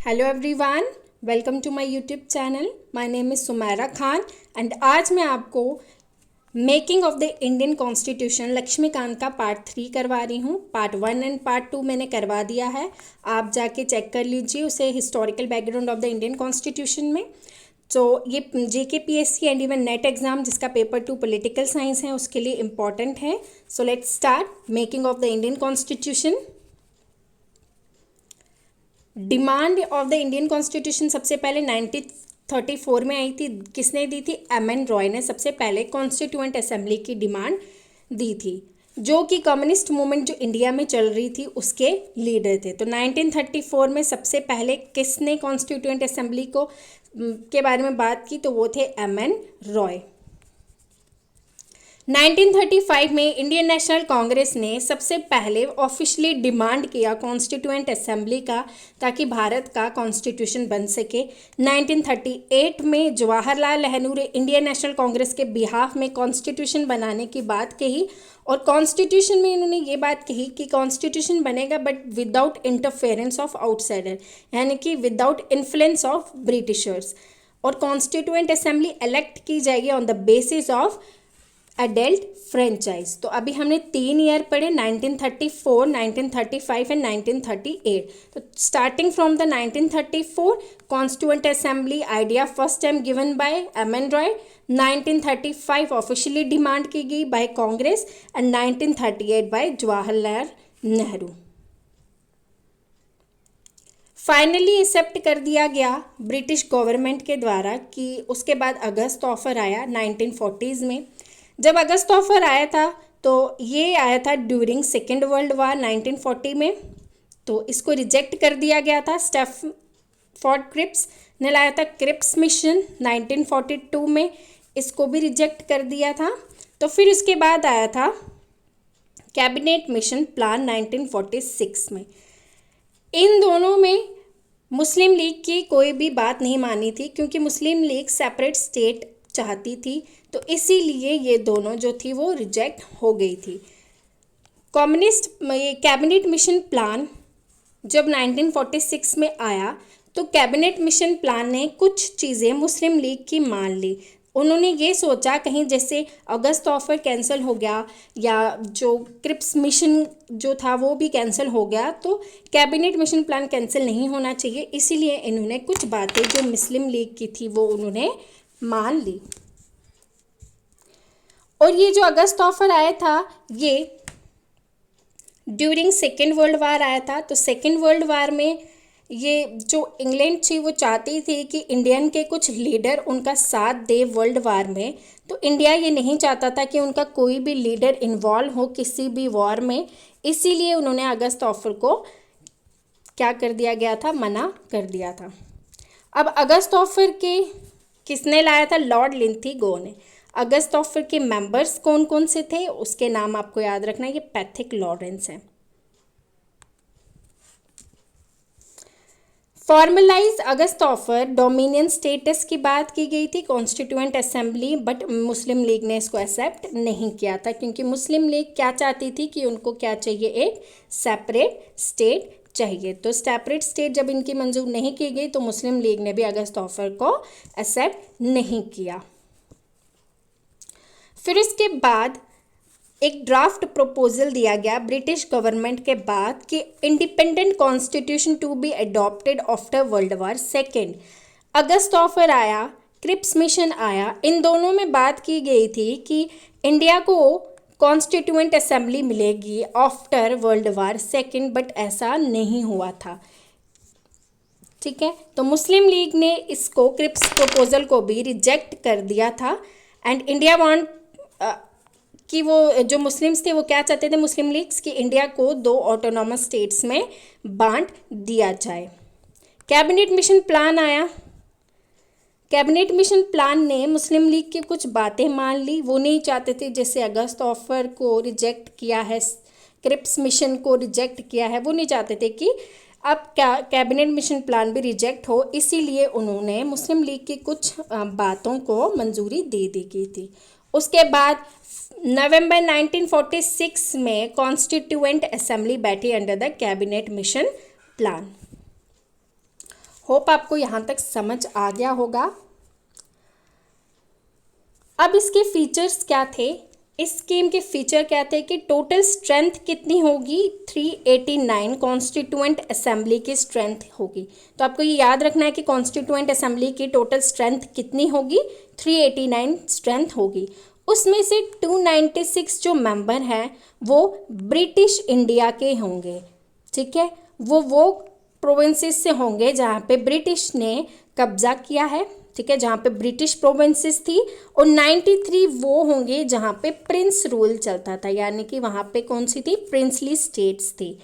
Hello everyone, welcome to my YouTube channel. My name is Sumaira Khan and आज मैं आपको making of the Indian constitution Laxmikanth का part 3 करवा रही हूँ। पार्ट 1 एंड पार्ट 2 मैंने करवा दिया है, आप जाके चेक कर लीजिए उसे, historical background of the Indian constitution में। तो ये JKPSC and even net exam जिसका पेपर 2 पॉलिटिकल साइंस है उसके लिए इम्पॉर्टेंट है। So let's start making of the Indian constitution. Demand of the Indian constitution सबसे पहले 1934 में आई थी। किसने दी थी? MN रॉय ने सबसे पहले कॉन्स्टिट्यूएंट असेंबली की डिमांड दी थी, जो कि कम्युनिस्ट मूवमेंट जो इंडिया में चल रही थी उसके लीडर थे। तो 1934 में सबसे पहले किसने कॉन्स्टिट्यूएंट असेंबली को के बारे में बात की? तो वो थे MN रॉय। 1935 में इंडियन नेशनल कांग्रेस ने सबसे पहले ऑफिशियली डिमांड किया कॉन्स्टिट्यूएंट असेंबली का, ताकि भारत का कॉन्स्टिट्यूशन बन सके। 1938 में जवाहरलाल नेहरू ने इंडियन नेशनल कांग्रेस के बिहाफ में कॉन्स्टिट्यूशन बनाने की बात कही, और कॉन्स्टिट्यूशन में इन्होंने ये बात कही कि कॉन्स्टिट्यूशन बनेगा but without interference of outsider, यानी कि विदाउट इन्फ्लुएंस ऑफ ब्रिटिशर्स। और कॉन्स्टिट्यूएंट असेंबली इलेक्ट की जाएगी on the basis of adult franchise. तो अभी हमने 3 ईयर पढ़े, 1934, 1935 एंड 1938। तो starting from the 1934 constituent assembly idea first time given by MN Roy. 1935 officially demand की गई by Congress and 1938 by Jawaharlal Nehru. Finally accept कर दिया गया ब्रिटिश गवर्नमेंट के द्वारा कि उसके बाद अगस्त ऑफर आया 1940s में। जब अगस्त ऑफर आया था तो ये आया था ड्यूरिंग सेकेंड वर्ल्ड वार 1940 में, तो इसको रिजेक्ट कर दिया गया था। स्टैफोर्ड क्रिप्स ने लाया था क्रिप्स मिशन 1942 में, इसको भी रिजेक्ट कर दिया था। तो फिर उसके बाद आया था कैबिनेट मिशन प्लान 1946 में। इन दोनों में मुस्लिम लीग की कोई भी बात नहीं मानी थी, क्योंकि मुस्लिम लीग सेपरेट स्टेट चाहती थी, तो इसीलिए ये दोनों जो थी वो रिजेक्ट हो गई थी। कम्युनिस्ट कैबिनेट मिशन प्लान जब 1946 में आया तो कैबिनेट मिशन प्लान ने कुछ चीज़ें मुस्लिम लीग की मान ली। उन्होंने ये सोचा कहीं जैसे अगस्त ऑफर कैंसिल हो गया या जो क्रिप्स मिशन जो था वो भी कैंसिल हो गया, तो कैबिनेट मिशन प्लान कैंसिल नहीं होना चाहिए, इसीलिए इन्होंने कुछ बातें जो मुस्लिम लीग की थी वो उन्होंने मान ली। और ये जो अगस्त ऑफर आया था ये ड्यूरिंग सेकेंड वर्ल्ड वार आया था। तो सेकेंड वर्ल्ड वार में ये जो इंग्लैंड थी वो चाहती थी कि इंडियन के कुछ लीडर उनका साथ दे वर्ल्ड वार में, तो इंडिया ये नहीं चाहता था कि उनका कोई भी लीडर इन्वॉल्व हो किसी भी वॉर में, इसीलिए उन्होंने अगस्त ऑफर को क्या कर दिया गया था? मना कर दिया था। अब अगस्त ऑफर के किसने लाया था? लॉर्ड लिंथीगो ने। अगस्त ऑफर के मेंबर्स कौन कौन से थे उसके नाम आपको याद रखना है, ये पैथिक लॉरेंस हैं। फॉर्मलाइज अगस्त ऑफर डोमिनियन स्टेटस की बात की गई थी constituent assembly, but Muslim league ने इसको एक्सेप्ट नहीं किया था, क्योंकि मुस्लिम लीग क्या चाहती थी कि उनको क्या चाहिए? एक सेपरेट स्टेट चाहिए। तो सेपरेट स्टेट जब इनकी मंजूर नहीं की गई तो मुस्लिम लीग ने भी अगस्त ऑफर को एक्सेप्ट नहीं किया। फिर इसके बाद एक ड्राफ्ट प्रपोजल दिया गया ब्रिटिश गवर्नमेंट के बाद कि independent constitution to be adopted after world war second. अगस्त ऑफर आया, क्रिप्स मिशन आया, इन दोनों में बात की गई थी कि इंडिया को कॉन्स्टिट्यूएंट असेंबली मिलेगी after world war second, but ऐसा नहीं हुआ था। ठीक है, तो मुस्लिम लीग ने इसको क्रिप्स प्रपोजल को भी रिजेक्ट कर दिया था एंड इंडिया वांट कि वो जो मुस्लिम्स थे वो क्या चाहते थे मुस्लिम लीग्स कि इंडिया को 2 ऑटोनॉमस स्टेट्स में बांट दिया जाए। कैबिनेट मिशन प्लान आया। कैबिनेट मिशन प्लान ने मुस्लिम लीग की कुछ बातें मान ली। वो नहीं चाहते थे जैसे अगस्त ऑफर को रिजेक्ट किया है, क्रिप्स मिशन को रिजेक्ट किया है, वो नहीं चाहते थे कि अब क्या कैबिनेट मिशन प्लान भी रिजेक्ट हो, इसीलिए उन्होंने मुस्लिम लीग की कुछ बातों को मंजूरी दे दी गई थी। उसके बाद नवंबर 1946 में कॉन्स्टिट्यूएंट असेंबली बैठी under the cabinet mission plan. Hope आपको यहाँ तक समझ आ गया होगा। अब इसके फीचर्स क्या थे, इस स्कीम के फीचर क्या थे कि टोटल स्ट्रेंथ कितनी होगी, 389 कॉन्स्टिट्यूएंट असेंबली की स्ट्रेंथ होगी। तो आपको ये याद रखना है कि कॉन्स्टिट्यूएंट असेंबली की टोटल स्ट्रेंथ कितनी होगी, 389 स्ट्रेंथ होगी। उसमें से 296 जो मेंबर हैं वो ब्रिटिश इंडिया के होंगे, ठीक है। वो प्रोविंसेस से होंगे जहाँ पे ब्रिटिश ने कब्जा किया है, ठीक है, जहाँ पे ब्रिटिश प्रोविंसेस थी। और 93 वो होंगे जहाँ पे प्रिंस रूल चलता था, यानी कि वहाँ पे कौन सी थी, प्रिंसली स्टेट्स थी।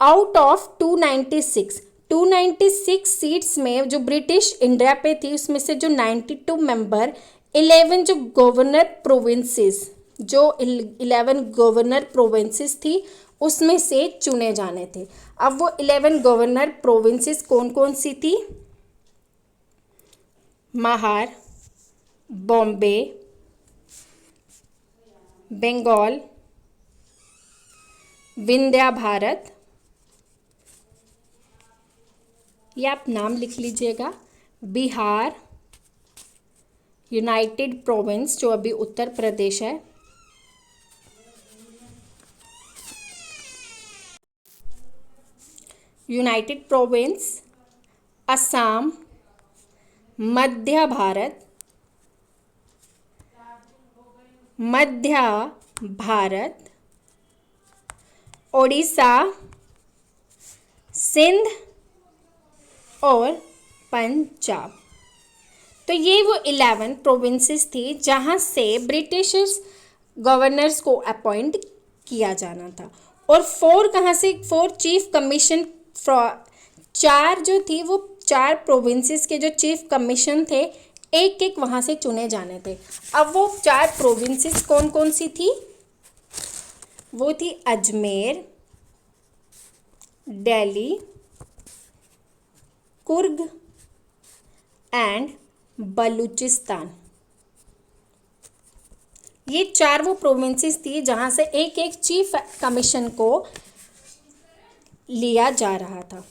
आउट ऑफ 296 सीट्स में जो ब्रिटिश इंडिया पे थी, उसमें से जो 92 मेंबर 11 जो गवर्नर प्रोविंसेस, जो 11 गवर्नर प्रोविंसेस थी उसमें से चुने जाने थे। अब वो 11 गवर्नर प्रोविंसेस कौन कौन सी थी, महार, बॉम्बे, बंगाल, विंध्या भारत, ये आप नाम लिख लीजिएगा, बिहार, यूनाइटेड प्रोविंस जो अभी उत्तर प्रदेश है, यूनाइटेड प्रोविंस, असम, मध्य भारत, ओडिशा, सिंध और पंजाब। तो ये वो 11 प्रोविंसेस थी जहाँ से ब्रिटिशर्स गवर्नर्स को अपॉइंट किया जाना था। और 4 कहाँ से, 4 चीफ कमीशन, 4 जो थी वो 4 प्रोविंसेस के जो चीफ कमीशन थे, एक एक वहाँ से चुने जाने थे। अब वो 4 प्रोविंसेस कौन कौन सी थी, वो थी अजमेर, दिल्ली, कुर्ग एंड बलूचिस्तान। ये 4 वो प्रोविंसेस थी जहाँ से एक एक चीफ कमीशन को लिया जा रहा था।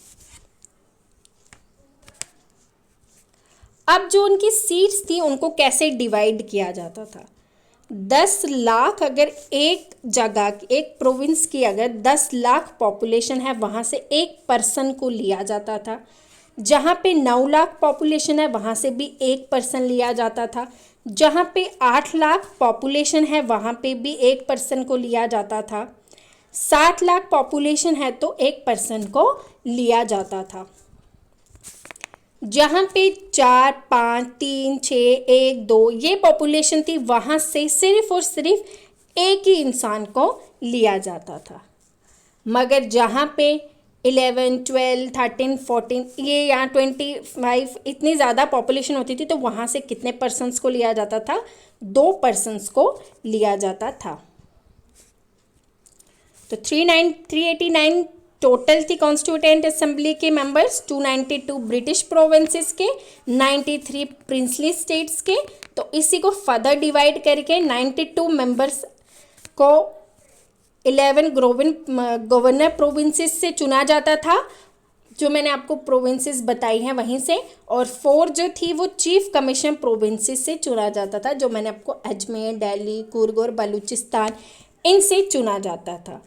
अब जो उनकी सीट्स थी उनको कैसे डिवाइड किया जाता था, 10 लाख अगर एक जगह, एक प्रोविंस की अगर 10 लाख पॉपुलेशन है, वहाँ से एक पर्सन को लिया जाता था। जहाँ पे 9 लाख पॉपुलेशन है वहाँ से भी एक पर्सन लिया जाता था। जहाँ पे 8 लाख पॉपुलेशन है वहाँ पे भी एक पर्सन को लिया जाता था। 7 लाख पॉपुलेशन है तो एक पर्सन को लिया जाता था। जहाँ पे 4, 5, 3, 6, 1, 2 ये पॉपुलेशन थी, वहाँ से सिर्फ और सिर्फ एक ही इंसान को लिया जाता था। मगर जहाँ पे 11, 12, 13, 14 ये यहाँ 25 इतनी ज़्यादा पॉपुलेशन होती थी, तो वहाँ से कितने पर्सन्स को लिया जाता था, 2 पर्सन्स को लिया जाता था। तो 389 टोटल थी कॉन्स्टिट्यूएंट असेंबली के मेंबर्स, 292 ब्रिटिश प्रोविंसेस के, 93 प्रिंसली स्टेट्स के। तो इसी को फर्दर डिवाइड करके 92 मेंबर्स को 11 गवर्नर प्रोविंसेस से चुना जाता था, जो मैंने आपको प्रोविंसेस बताई हैं वहीं से। और 4 जो थी वो चीफ कमीशन प्रोविंसेस से चुना जाता था, जो मैंने आपको अजमेर, दिल्ली, कुर्ग और बलूचिस्तान इनसे चुना जाता था।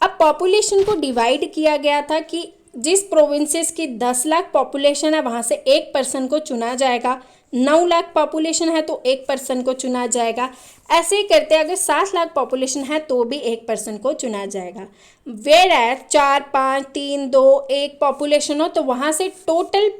अब पॉपुलेशन को डिवाइड किया गया था कि जिस प्रोविंसेस की 10 लाख पॉपुलेशन है वहाँ से एक पर्सन को चुना जाएगा, 9 लाख पॉपुलेशन है तो एक पर्सन को चुना जाएगा। ऐसे ही करते अगर 7 लाख पॉपुलेशन है तो भी एक पर्सन को चुना जाएगा। वेयर एज 4, 5, 3, 2, 1 पॉपुलेशन हो तो वहाँ से टोटल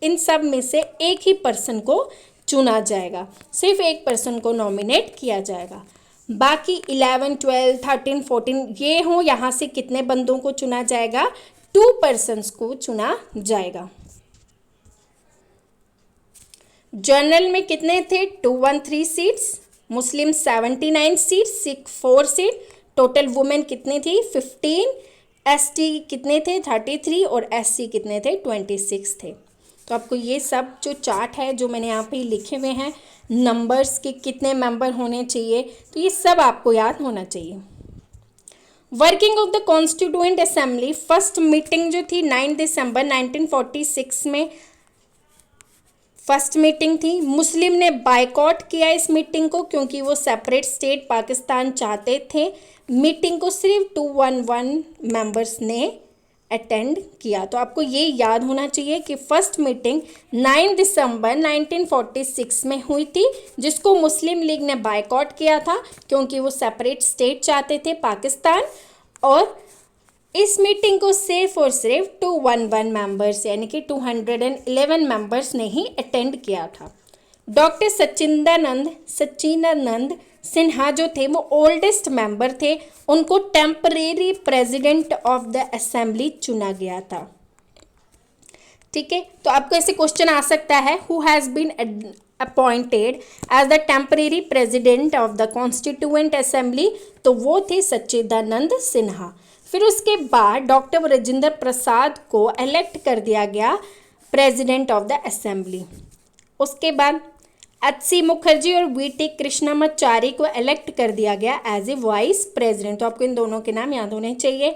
इन सब में से एक ही पर्सन को चुना जाएगा, सिर्फ एक पर्सन को नॉमिनेट किया जाएगा। बाकी 11, 12, 13, 14 ये हो, यहाँ से कितने बंदों को चुना जाएगा, 2 पर्सन्स को चुना जाएगा। जनरल में कितने थे, 213 सीट्स, मुस्लिम 79 seats, Sikh 4 seat, total women कितनी थी 15, एसटी कितने थे 33 और एससी कितने थे 26 थे। तो आपको ये सब जो चार्ट है जो मैंने यहाँ पे लिखे हुए हैं, नंबर्स के कितने मेंबर होने चाहिए, तो ये सब आपको याद होना चाहिए। Working of the constituent assembly, first meeting जो थी 9 दिसंबर 1946 में फर्स्ट मीटिंग थी। मुस्लिम ने बायकॉट किया इस मीटिंग को क्योंकि वो सेपरेट स्टेट पाकिस्तान चाहते थे। मीटिंग को सिर्फ 211 मेंबर्स ने अटेंड किया। तो आपको ये याद होना चाहिए कि फर्स्ट मीटिंग 9 दिसंबर 1946 में हुई थी, जिसको मुस्लिम लीग ने बायकॉट किया था क्योंकि वो सेपरेट स्टेट चाहते थे पाकिस्तान। और इस मीटिंग को सिर्फ और सिर्फ 211 मेंबर्स यानी कि 211 मेंबर्स ने ही अटेंड किया था। डॉक्टर सच्चिदानंद सिन्हा जो थे वो ओल्डेस्ट मेंबर थे, उनको temporary president of the assembly चुना गया था। ठीक है, तो आपको ऐसे क्वेश्चन आ सकता है, who has been appointed as the temporary president of the constituent assembly, तो वो थे सच्चिदानंद सिन्हा। फिर उसके बाद डॉक्टर राजेंद्र प्रसाद को इलेक्ट कर दिया गया प्रेसिडेंट ऑफ द असेंबली। उसके बाद एच.सी. मुखर्जी और वी.टी. कृष्णमाचारी को इलेक्ट कर दिया गया एज ए वाइस प्रेसिडेंट। तो आपको इन दोनों के नाम याद होने चाहिए।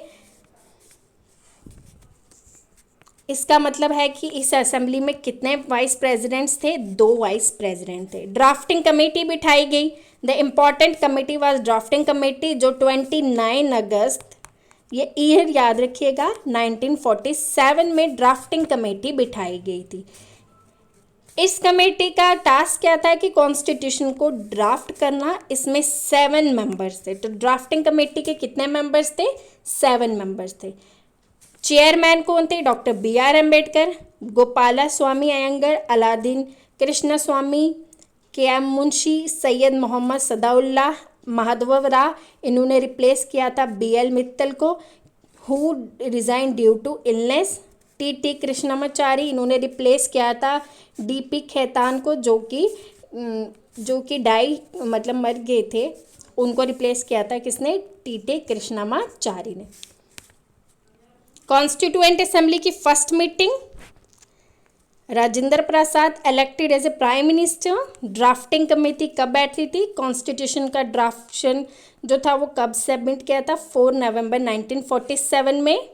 इसका मतलब है कि इस असेंबली में कितने वाइस प्रेसिडेंट्स थे? 2 वाइस प्रेसिडेंट थे। ड्राफ्टिंग कमेटी बिठाई गई। The important committee was drafting committee, जो 29 अगस्त, ये ईयर याद रखिएगा, 1947 में ड्राफ्टिंग कमेटी बिठाई गई थी। इस कमेटी का टास्क क्या था कि कॉन्स्टिट्यूशन को ड्राफ्ट करना। इसमें 7 मेंबर्स थे। तो ड्राफ्टिंग कमेटी के कितने मेंबर्स थे? 7 मेंबर्स थे। चेयरमैन कौन थे? Doctor B.R. Ambedkar, Gopala Swami Ayyangar, Alladi Krishna Swami, K.M. Munshi, Syed Mohammad Saadullah, Madhav Rao. इन्होंने रिप्लेस किया था B.L. मित्तल को, who resign due to illness. T.T. Krishnamachari, इन्होंने रिप्लेस किया था D.P. खेतान को, जो कि मतलब मर गए थे। उनको रिप्लेस किया था किसने? T.T. कृष्णमाचारी ने। कॉन्स्टिट्यूएंट असेंबली की first meeting, Rajendra Prasad elected as a prime minister. Drafting committee कब बैठी थी? कॉन्स्टिट्यूशन का ड्राफ्शन जो था वो कब सबमिट किया था? 4 नवंबर 1947 में।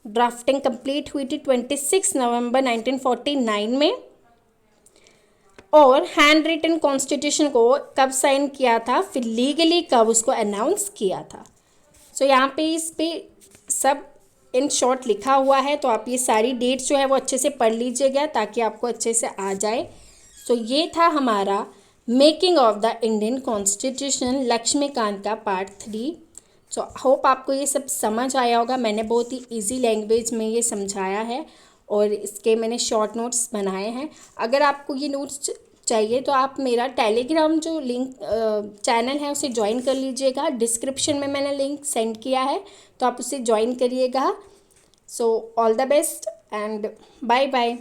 ड्राफ्टिंग कंप्लीट हुई थी 26 नवंबर 1949 में। और हैंड रिटन कॉन्स्टिट्यूशन को कब साइन किया था? फिर लीगली कब उसको अनाउंस किया था? सो यहाँ पे इस पे सब इन शॉर्ट लिखा हुआ है, तो आप ये सारी डेट्स जो है वो अच्छे से पढ़ लीजिएगा ताकि आपको अच्छे से आ जाए। सो ये था हमारा making of the Indian constitution Laxmikanth का पार्ट 3। सो होप आपको ये सब समझ आया होगा। मैंने बहुत ही इजी लैंग्वेज में ये समझाया है और इसके मैंने शॉर्ट नोट्स बनाए हैं। अगर आपको ये नोट्स चाहिए तो आप मेरा टेलीग्राम जो लिंक चैनल है उसे ज्वाइन कर लीजिएगा। डिस्क्रिप्शन में मैंने लिंक सेंड किया है, तो आप उसे ज्वाइन करिएगा। So all the best and bye bye.